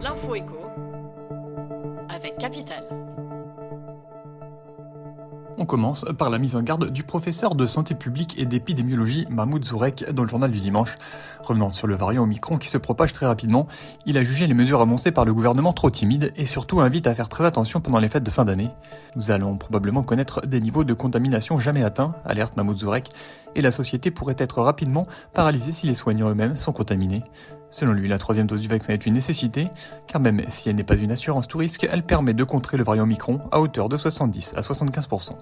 L'info écho avec Capital. On commence par la mise en garde du professeur de santé publique et d'épidémiologie Mahmoud Zourek dans le journal du dimanche. Revenant sur le variant Omicron qui se propage très rapidement, il a jugé les mesures annoncées par le gouvernement trop timides et surtout invite à faire très attention pendant les fêtes de fin d'année. Nous allons probablement connaître des niveaux de contamination jamais atteints, alerte Mahmoud Zourek, et la société pourrait être rapidement paralysée si les soignants eux-mêmes sont contaminés. Selon lui, la troisième dose du vaccin est une nécessité, car même si elle n'est pas une assurance tout risque, elle permet de contrer le variant Omicron à hauteur de 70 à 75%.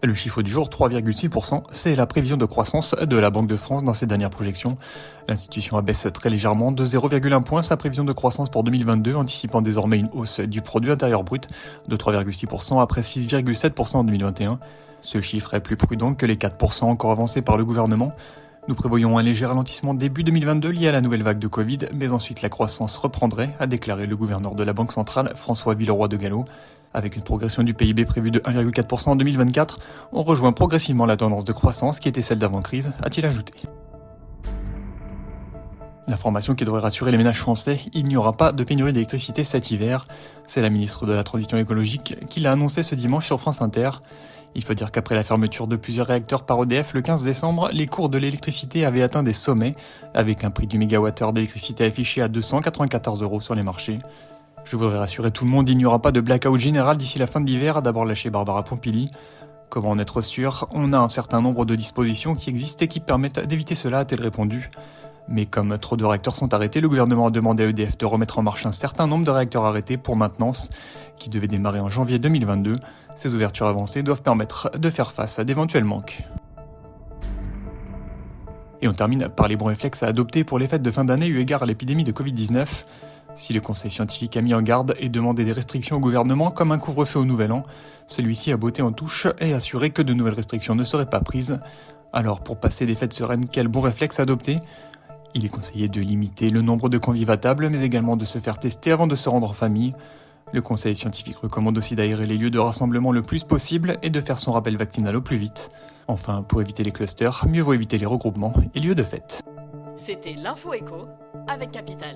Le chiffre du jour, 3,6%, c'est la prévision de croissance de la Banque de France dans ses dernières projections. L'institution abaisse très légèrement de 0,1 point sa prévision de croissance pour 2022, anticipant désormais une hausse du produit intérieur brut de 3,6% après 6,7% en 2021. Ce chiffre est plus prudent que les 4% encore avancés par le gouvernement. Nous prévoyons un léger ralentissement début 2022 lié à la nouvelle vague de Covid, mais ensuite la croissance reprendrait, a déclaré le gouverneur de la Banque centrale, François Villeroy de Galhau. Avec une progression du PIB prévue de 1,4% en 2024, on rejoint progressivement la tendance de croissance qui était celle d'avant-crise, a-t-il ajouté. L'information qui devrait rassurer les ménages français, il n'y aura pas de pénurie d'électricité cet hiver. C'est la ministre de la Transition écologique qui l'a annoncé ce dimanche sur France Inter. Il faut dire qu'après la fermeture de plusieurs réacteurs par EDF le 15 décembre, les cours de l'électricité avaient atteint des sommets, avec un prix du mégawattheure d'électricité affiché à 294 € sur les marchés. Je voudrais rassurer tout le monde, il n'y aura pas de blackout général d'ici la fin de l'hiver, a d'abord lâché Barbara Pompili. Comment en être sûr? On a un certain nombre de dispositions qui existent et qui permettent d'éviter cela, a-t-elle répondu. Mais comme trop de réacteurs sont arrêtés, le gouvernement a demandé à EDF de remettre en marche un certain nombre de réacteurs arrêtés pour maintenance, qui devaient démarrer en janvier 2022. Ces ouvertures avancées doivent permettre de faire face à d'éventuels manques. Et on termine par les bons réflexes à adopter pour les fêtes de fin d'année eu égard à l'épidémie de Covid-19. Si le conseil scientifique a mis en garde et demandé des restrictions au gouvernement comme un couvre-feu au nouvel an, celui-ci a botté en touche et assuré que de nouvelles restrictions ne seraient pas prises. Alors pour passer des fêtes sereines, quel bon réflexe adopter ? Il est conseillé de limiter le nombre de convives à table, mais également de se faire tester avant de se rendre en famille. Le conseil scientifique recommande aussi d'aérer les lieux de rassemblement le plus possible et de faire son rappel vaccinal au plus vite. Enfin, pour éviter les clusters, mieux vaut éviter les regroupements et lieux de fête. C'était l'info écho avec Capital.